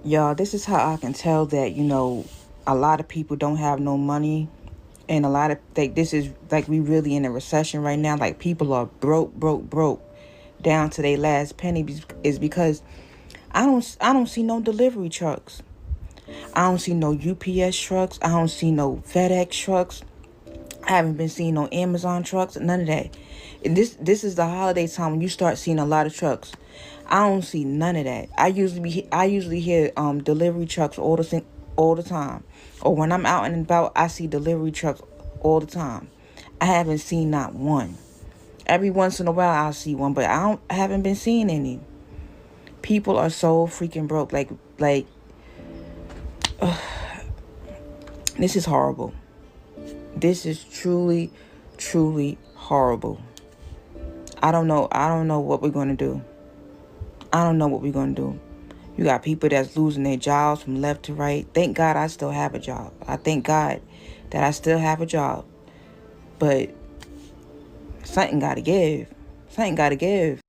Y'all, this is how I can tell that, a lot of people don't have no money. And a lot of this is like we really in a recession right now. Like people are broke, broke, broke, down to their last penny. Is because I don't see no delivery trucks. I don't see no UPS trucks. I don't see no FedEx trucks. I haven't been seeing no Amazon trucks. None of that. And this is the holiday time when you start seeing a lot of trucks. I don't see none of that. I usually hear delivery trucks all the time. Or when I'm out and about, I see delivery trucks all the time. I haven't seen not one. Every once in a while I'll see one, but I haven't been seeing any. People are so freaking broke. Like this is horrible. This is truly, truly horrible. I don't know what we're gonna do. I don't know what we're gonna do. You got people that's losing their jobs from left to right. Thank God I still have a job. I thank God that I still have a job. But something gotta give. Something gotta give.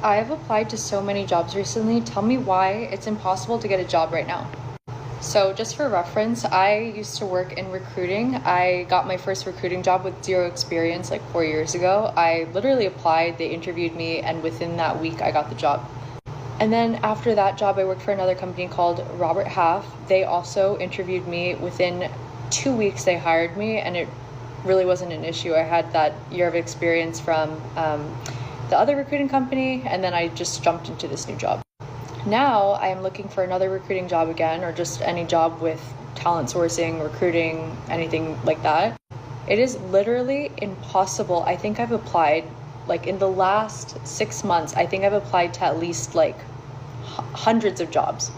I have applied to so many jobs recently. Tell me why it's impossible to get a job right now. So, just for reference, I used to work in recruiting. I got my first recruiting job with zero experience like 4 years ago. I literally applied, they interviewed me, and within that week, I got the job. And then after that job, I worked for another company called Robert Half. They also interviewed me. Within 2 weeks, they hired me, and it really wasn't an issue. I had that year of experience from the other recruiting company, and then I just jumped into this new job. Now I am looking for another recruiting job again, or just any job with talent sourcing, recruiting, anything like that. It is literally impossible. I think I've applied, like in the last 6 months, I think I've applied to at least like hundreds of jobs.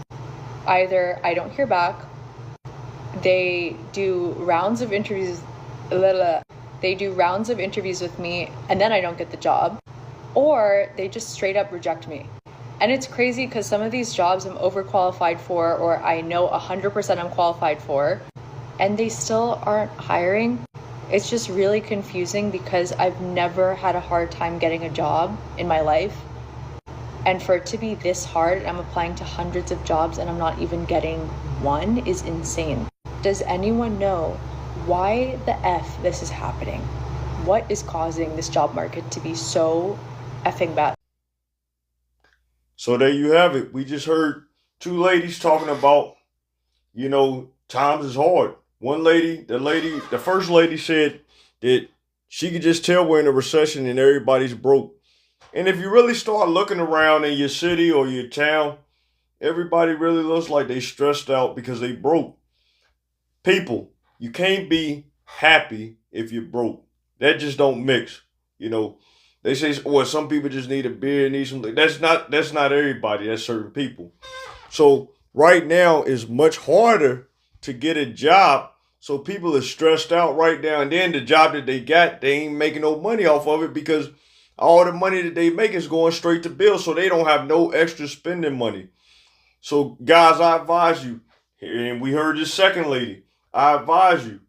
Either I don't hear back, they do rounds of interviews, they do rounds of interviews with me, and then I don't get the job, or they just straight up reject me. And it's crazy because some of these jobs I'm overqualified for, or I know 100% I'm qualified for, and they still aren't hiring. It's just really confusing because I've never had a hard time getting a job in my life. And for it to be this hard, I'm applying to hundreds of jobs and I'm not even getting one is insane. Does anyone know why the F this is happening? What is causing this job market to be so effing bad? So there you have it. We just heard two ladies talking about, times is hard. One lady, the first lady said that she could just tell we're in a recession and everybody's broke. And if you really start looking around in your city or your town, everybody really looks like they stressed out because they broke. People, you can't be happy if you're broke. That just don't mix. You know, they say, well, some people just need a beer, need something. That's not everybody. That's certain people. So right now is much harder to get a job. So people are stressed out right now. And then the job that they got, they ain't making no money off of it because all the money that they make is going straight to bills. So they don't have no extra spending money. So guys, I advise you, and we heard this second lady, I advise you.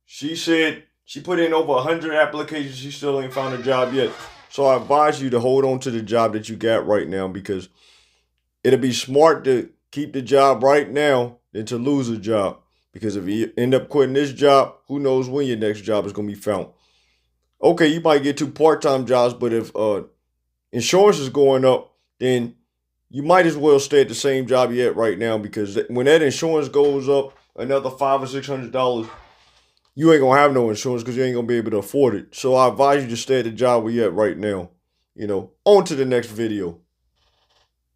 She said she put in over 100 applications. She still ain't found a job yet. So I advise you to hold on to the job that you got right now because it'll be smart to keep the job right now than to lose a job. Because if you end up quitting this job, who knows when your next job is going to be found. Okay, you might get two part-time jobs, but if insurance is going up, then you might as well stay at the same job you're at right now because when that insurance goes up another $500 or $600, you ain't gonna have no insurance because you ain't gonna be able to afford it. So I advise you to stay at the job where you're at right now. On to the next video.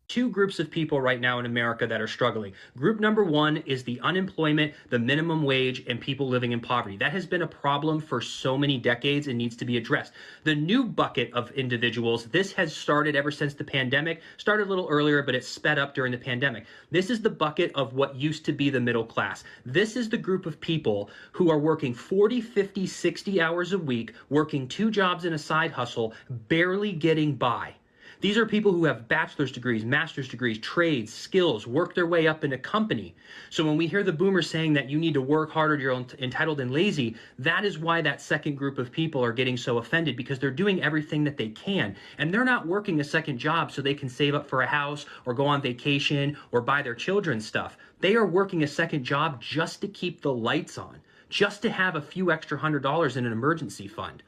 Two groups of people right now in America that are struggling. Group number one is the unemployment, the minimum wage, and people living in poverty. That has been a problem for so many decades and needs to be addressed. The new bucket of individuals, this has started ever since the pandemic, started a little earlier, but it sped up during the pandemic. This is the bucket of what used to be the middle class. This is the group of people who are working 40, 50, 60 hours a week, working two jobs and a side hustle, barely getting by. These are people who have bachelor's degrees, master's degrees, trades, skills, work their way up in a company. So when we hear the boomers saying that you need to work harder, you're entitled and lazy, that is why that second group of people are getting so offended, because they're doing everything that they can. And they're not working a second job so they can save up for a house or go on vacation or buy their children stuff. They are working a second job just to keep the lights on, just to have a few extra $100 in an emergency fund.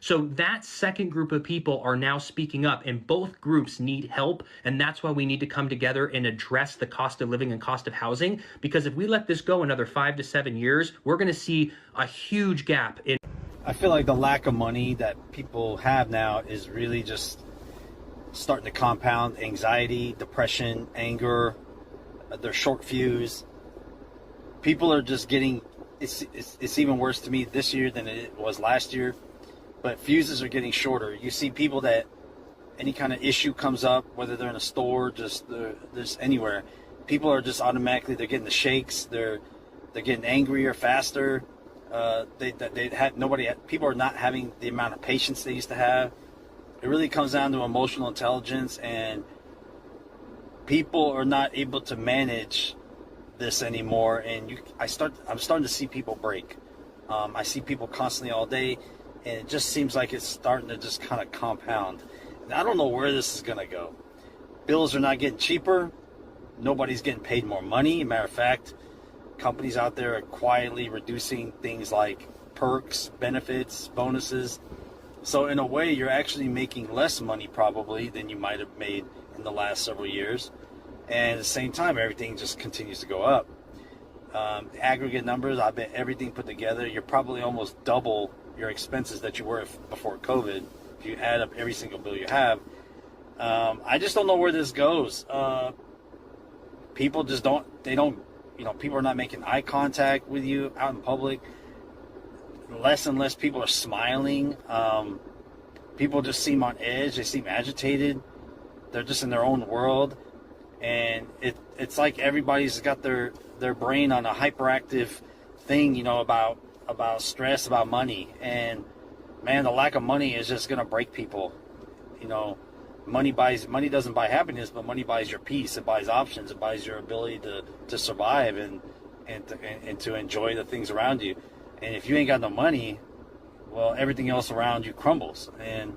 So that second group of people are now speaking up, and both groups need help. And that's why we need to come together and address the cost of living and cost of housing. Because if we let this go another 5 to 7 years, we're going to see a huge gap in. I feel like the lack of money that people have now is really just starting to compound anxiety, depression, anger. They're short fuse. People are just getting, it's even worse to me this year than it was last year. But fuses are getting shorter. You see people that any kind of issue comes up, whether they're in a store, just anywhere, people are just automatically, they're getting the shakes. They're getting angrier faster. People are not having the amount of patience they used to have. It really comes down to emotional intelligence, and people are not able to manage this anymore. And I'm starting to see people break. I see people constantly all day. And it just seems like it's starting to just kind of compound. And I don't know where this is going to go. Bills are not getting cheaper. Nobody's getting paid more money. Matter of fact, companies out there are quietly reducing things like perks, benefits, bonuses. So in a way, you're actually making less money probably than you might have made in the last several years. And at the same time, everything just continues to go up. Aggregate numbers, I bet everything put together, you're probably almost double your expenses that you were before COVID, if you add up every single bill you have. I just don't know where this goes. People just people are not making eye contact with you out in public. Less and less people are smiling. People just seem on edge. They seem agitated. They're just in their own world. And it's like everybody's got their brain on a hyperactive thing, about stress, about money. And man, the lack of money is just gonna break people. Money doesn't buy happiness, but money buys your peace. It buys options. It buys your ability to survive and to enjoy the things around you. And if you ain't got no money, well, everything else around you crumbles. And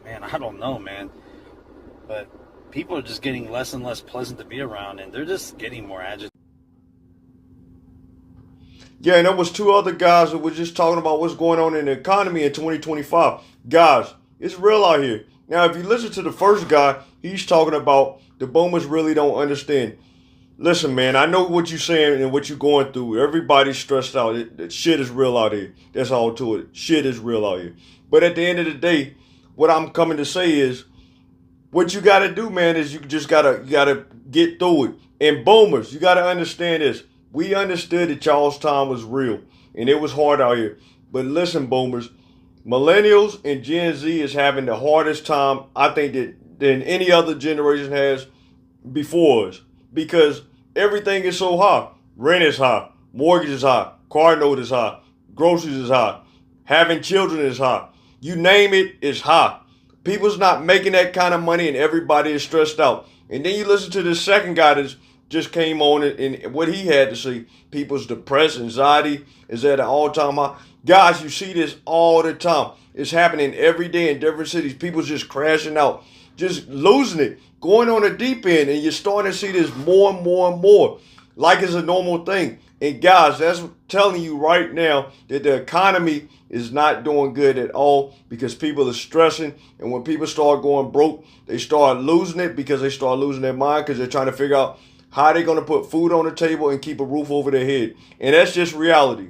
man, I don't know, man, but people are just getting less and less pleasant to be around, and they're just getting more agitated. Yeah, and there was two other guys that were just talking about what's going on in the economy in 2025. Guys, it's real out here. Now, if you listen to the first guy, he's talking about the boomers really don't understand. Listen, man, I know what you're saying and what you're going through. Everybody's stressed out. Shit is real out here. That's all to it. Shit is real out here. But at the end of the day, what I'm coming to say is, what you got to do, man, is you gotta get through it. And boomers, you got to understand this. We understood that y'all's time was real, and it was hard out here. But listen, boomers, millennials and Gen Z is having the hardest time, I think, than any other generation has before us. Because everything is so high. Rent is high. Mortgage is high. Car note is high. Groceries is high. Having children is high. You name it, it's high. People's not making that kind of money, and everybody is stressed out. And then you listen to this second guy that just came on and what he had to say. People's depressed, anxiety is at an all-time high. Guys, you see this all the time. It's happening every day in different cities. People's just crashing out, just losing it, going on the deep end, and you're starting to see this more and more and more, like it's a normal thing. And guys, that's telling you right now that the economy is not doing good at all, because people are stressing. And when people start going broke, they start losing it, because they start losing their mind, because they're trying to figure out how they're going to put food on the table and keep a roof over their head. And that's just reality.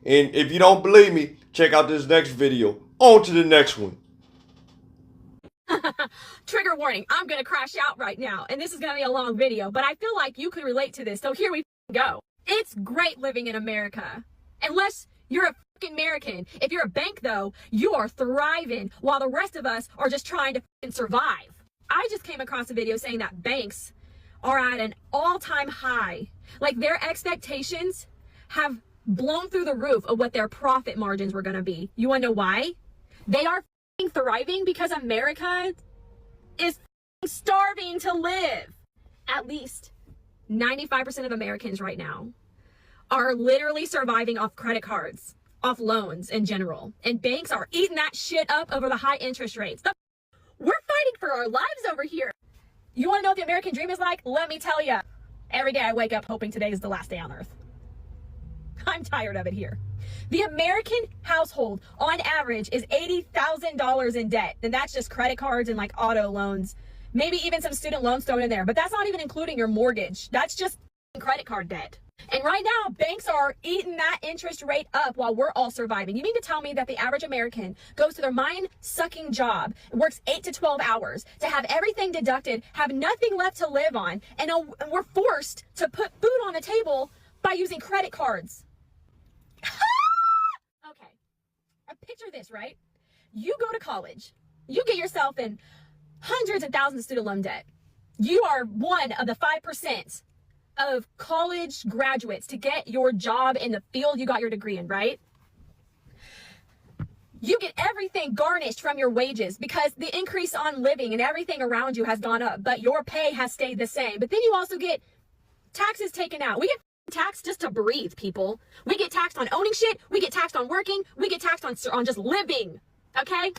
And if you don't believe me, check out this next video. On to the next one. Trigger warning, I'm going to crash out right now, and this is going to be a long video, but I feel like you could relate to this, so here we go. It's great living in America, unless you're a fucking American. If you're a bank, though, you are thriving, while the rest of us are just trying to fucking survive. I just came across a video saying that banks are at an all-time high. Like, their expectations have blown through the roof of what their profit margins were going to be. You want to know why? They are thriving because America is starving to live. At least 95% of Americans right now are literally surviving off credit cards, off loans in general. And banks are eating that shit up over the high interest rates. We're fighting for our lives over here. You want to know what the American dream is like? Let me tell you. Every day I wake up hoping today is the last day on earth. I'm tired of it here. The American household on average is $80,000 in debt. And that's just credit cards and like auto loans. Maybe even some student loans thrown in there. But that's not even including your mortgage. That's just credit card debt. And right now, banks are eating that interest rate up while we're all surviving. You mean to tell me that the average American goes to their mind-sucking job, works 8 to 12 hours to have everything deducted, have nothing left to live on, and we're forced to put food on the table by using credit cards? Okay. Picture this, right? You go to college. You get yourself in hundreds of thousands of student loan debt. You are one of the 5% of college graduates to get your job in the field you got your degree in, right? You get everything garnished from your wages because the increase on living and everything around you has gone up, but your pay has stayed the same. But then you also get taxes taken out. We get taxed just to breathe, people. We get taxed on owning shit. We get taxed on working. We get taxed on just living, okay?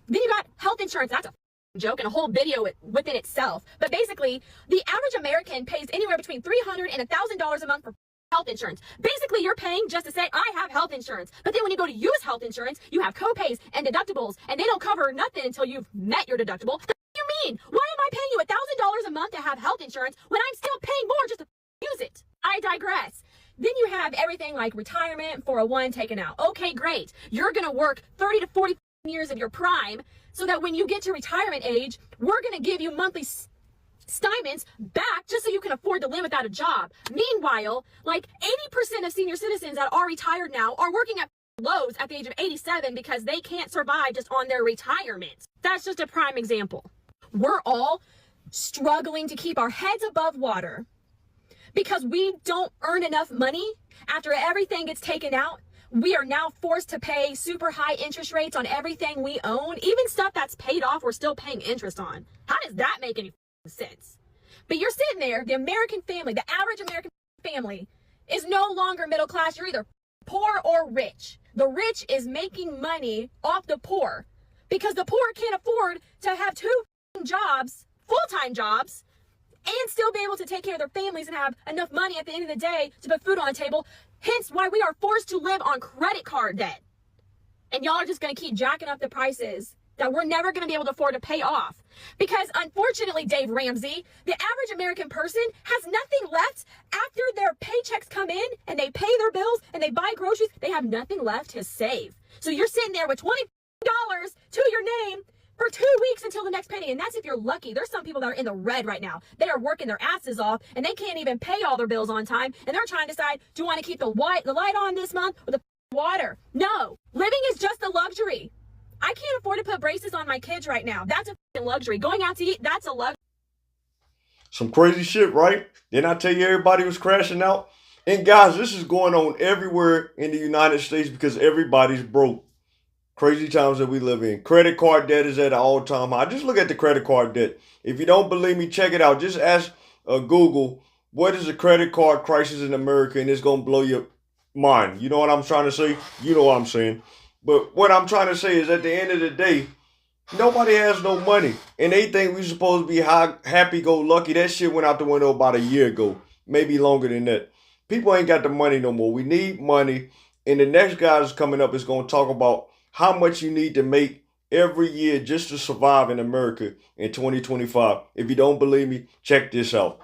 Then you got health insurance. That's a joke and a whole video within itself. But basically, the average American pays anywhere between $300 and $1,000 a month for health insurance. Basically, you're paying just to say, I have health insurance. But then when you go to use health insurance, you have co-pays and deductibles, and they don't cover nothing until you've met your deductible. What do you mean? Why am I paying you $1,000 a month to have health insurance when I'm still paying more just to use it? I digress. Then you have everything like retirement, 401 taken out. Okay, great. You're going to work 30 to 40 years of your prime so that when you get to retirement age, we're going to give you monthly stipends back just so you can afford to live without a job. Meanwhile, like 80% of senior citizens that are retired now are working at Lowe's at the age of 87 because they can't survive just on their retirement. That's just a prime example. We're all struggling to keep our heads above water because we don't earn enough money after everything gets taken out. We are now forced to pay super high interest rates on everything we own. Even stuff that's paid off, we're still paying interest on. How does that make any sense? But you're sitting there, the American family, the average American family is no longer middle class. You're either poor or rich. The rich is making money off the poor because the poor can't afford to have two jobs, full-time jobs, and still be able to take care of their families and have enough money at the end of the day to put food on the table. Hence why we are forced to live on credit card debt. And y'all are just going to keep jacking up the prices that we're never going to be able to afford to pay off. Because unfortunately, Dave Ramsey, the average American person has nothing left after their paychecks come in and they pay their bills and they buy groceries. They have nothing left to save. So you're sitting there with $20 to your name for 2 weeks until the next payday. And that's if you're lucky. There's some people that are in the red right now. They are working their asses off and they can't even pay all their bills on time. And they're trying to decide, do you want to keep the light on this month or the water? No, living is just a luxury. I can't afford to put braces on my kids right now. That's a luxury. Going out to eat, that's a luxury. Some crazy shit, right? Didn't I tell you everybody was crashing out? And guys, this is going on everywhere in the United States because everybody's broke. Crazy times that we live in. Credit card debt is at an all-time high. Just look at the credit card debt. If you don't believe me, check it out. Just ask Google, what is the credit card crisis in America? And it's going to blow your mind. You know what I'm trying to say? You know what I'm saying. But what I'm trying to say is at the end of the day, nobody has no money. And they think we're supposed to be happy-go-lucky. That shit went out the window about a year ago. Maybe longer than that. People ain't got the money no more. We need money. And the next guy that's coming up is going to talk about how much you need to make every year just to survive in America in 2025. If you don't believe me, check this out.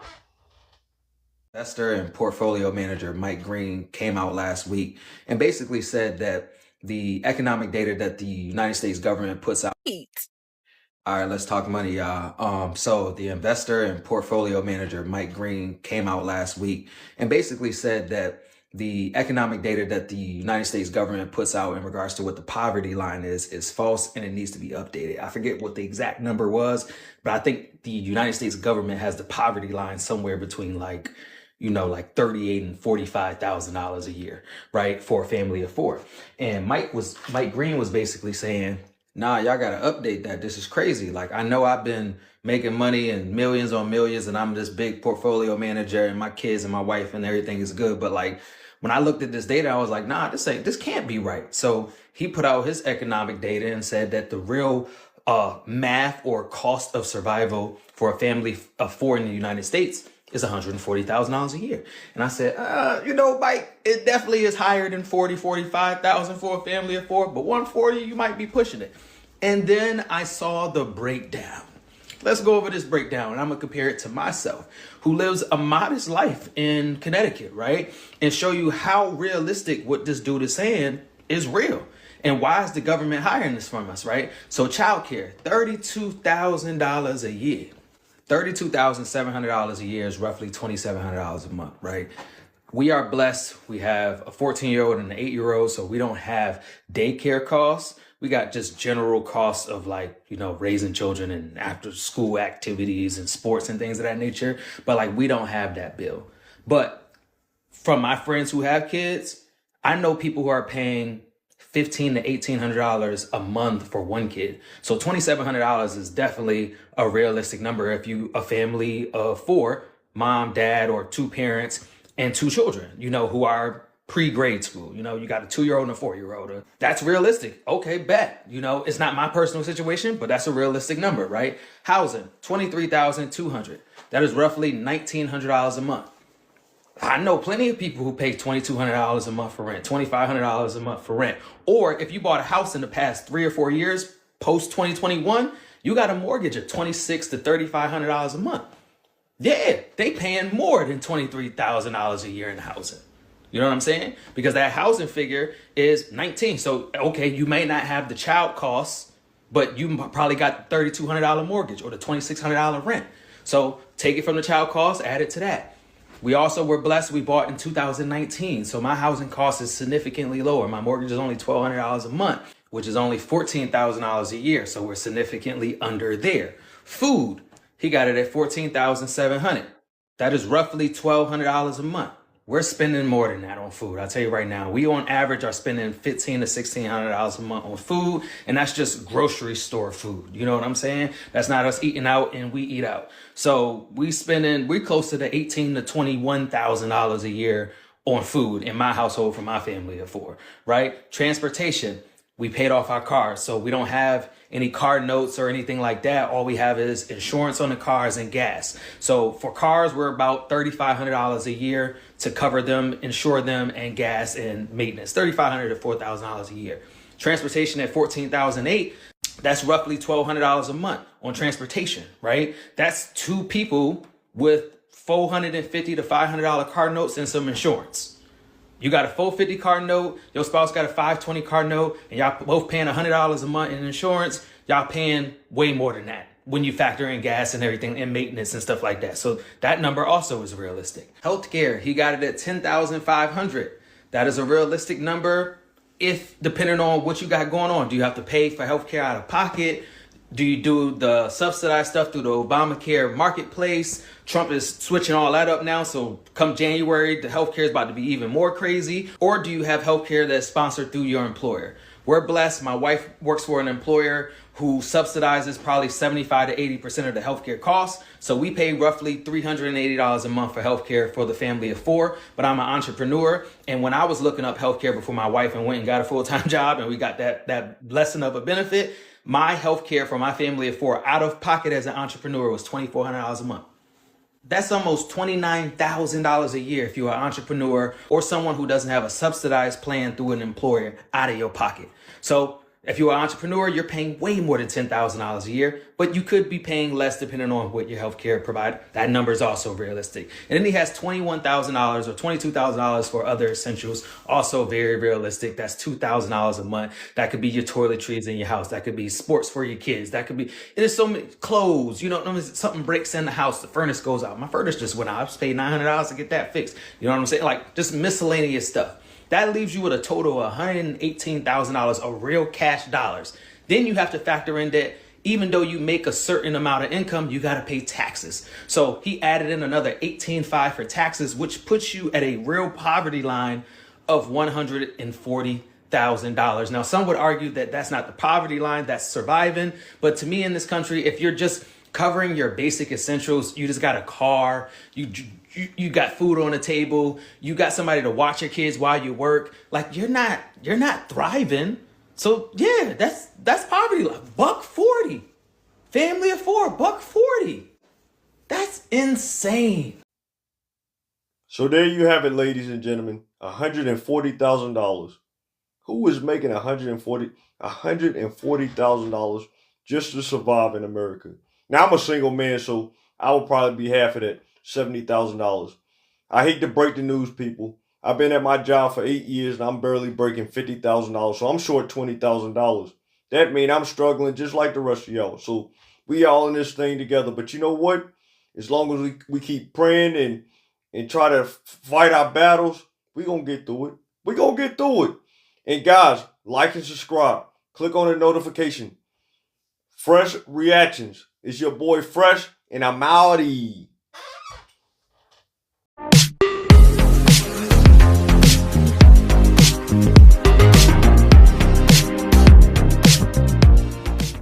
Investor and portfolio manager Mike Green came out last week and basically said that the economic data that the United States government puts out. All right, let's talk money, y'all. So the investor and portfolio manager Mike Green came out last week and basically said that the economic data that the United States government puts out in regards to what the poverty line is false and it needs to be updated. I forget what the exact number was, but I think the United States government has the poverty line somewhere between like $38,000 and $45,000 a year, right? For a family of four. And Mike Green was basically saying Nah, y'all gotta update that. This is crazy. Like, I know I've been making money and millions on millions, and I'm this big portfolio manager, and my kids and my wife and everything is good. But like, when I looked at this data, I was like, nah, this can't be right. So he put out his economic data and said that the real math or cost of survival for a family of four in the United States is $140,000 a year. And I said, Mike, it definitely is higher than 45,000 for a family of four, but 140, you might be pushing it. And then I saw the breakdown. Let's go over this breakdown, and I'm gonna compare it to myself, who lives a modest life in Connecticut, right? And show you how realistic what this dude is saying is real. And why is the government hiring this from us, right? So childcare, $32,000 a year. $32,700 a year is roughly $2,700 a month, right? We are blessed. We have a 14-year-old and an 8-year-old, so we don't have daycare costs. We got just general costs of raising children and after school activities and sports and things of that nature. But we don't have that bill. But from my friends who have kids, I know people who are paying $1,500 to $1,800 a month for one kid. So $2,700 is definitely a realistic number if you a family of four, mom, dad, or two parents and two children, who are pre-grade school. You got a 2-year-old and a 4-year-old. That's realistic. Okay, bet. It's not my personal situation, but that's a realistic number, right? Housing, $23,200. That is roughly $1,900 a month. I know plenty of people who pay $2,200 a month for rent, $2,500 a month for rent. Or if you bought a house in the past 3 or 4 years, post 2021, you got a mortgage of $2,600 to $3,500 a month. Yeah, they paying more than $23,000 a year in housing. You know what I'm saying? Because that housing figure is 19. So, okay, you may not have the child costs, but you probably got the $3,200 mortgage or the $2,600 rent. So take it from the child costs, add it to that. We also were blessed. We bought in 2019. So my housing cost is significantly lower. My mortgage is only $1,200 a month, which is only $14,000 a year. So we're significantly under there. Food, he got it at $14,700. That is roughly $1,200 a month. We're spending more than that on food. I'll tell you right now, we on average are spending $1,500 to $1,600 a month on food. And that's just grocery store food. You know what I'm saying? That's not us eating out and we eat out. So we're close to the $18,000 to $21,000 a year on food in my household for my family of four, right? Transportation, we paid off our cars. So we don't have any car notes or anything like that. All we have is insurance on the cars and gas. So for cars, we're about $3,500 a year to cover them, insure them, and gas and maintenance. $3,500 to $4,000 a year. Transportation at $14,008. That's roughly $1,200 a month on transportation, right? That's two people with $450 to $500 car notes and some insurance. You got a $450 car note, your spouse got a $520 car note, and y'all both paying $100 a month in insurance. Y'all paying way more than that when you factor in gas and everything and maintenance and stuff like that. So that number also is realistic. Healthcare, he got it at $10,500. That is a realistic number if depending on what you got going on. Do you have to pay for healthcare out of pocket? Do you do the subsidized stuff through the Obamacare marketplace? Trump is switching all that up now. So come January, the healthcare is about to be even more crazy. Or do you have healthcare that's sponsored through your employer? We're blessed. My wife works for an employer who subsidizes probably 75 to 80% of the healthcare costs. So we pay roughly $380 a month for healthcare for the family of four. But I'm an entrepreneur. And when I was looking up healthcare before my wife and went and got a full-time job and we got that blessing of a benefit, my healthcare for my family of four out of pocket as an entrepreneur was $2,400 a month. That's almost $29,000 a year if you're an entrepreneur or someone who doesn't have a subsidized plan through an employer out of your pocket. So if you're an entrepreneur, you're paying way more than $10,000 a year, but you could be paying less depending on what your healthcare provides. That number is also realistic. And then he has $21,000 or $22,000 for other essentials, also very realistic. That's $2,000 a month. That could be your toiletries in your house. That could be sports for your kids. That could be, there's so many clothes, something breaks in the house, the furnace goes out. My furnace just went out. I just paid $900 to get that fixed. You know what I'm saying? Like just miscellaneous stuff. That leaves you with a total of $118,000 of real cash dollars. Then you have to factor in that even though you make a certain amount of income, you got to pay taxes. So he added in another $18,500 for taxes, which puts you at a real poverty line of $140,000. $40,000. Now, some would argue that that's not the poverty line, that's surviving. But to me in this country, if you're just covering your basic essentials, you just got a car, you got food on the table, you got somebody to watch your kids while you work, like you're not thriving. So yeah, that's poverty line. $140. Family of 4, $140. That's insane. So there you have it, ladies and gentlemen. $140,000. Who is making $140,000 just to survive in America? Now I'm a single man, so I will probably be half of that, $70,000. I hate to break the news, people. I've been at my job for 8 years and I'm barely breaking $50,000, so I'm short $20,000. That means I'm struggling just like the rest of y'all. So we all in this thing together. But you know what? As long as we keep praying and try to fight our battles, we're going to get through it. We're going to get through it. And guys, like and subscribe. Click on the notification. Fresh Reactions. It's your boy Fresh, and I'm outie.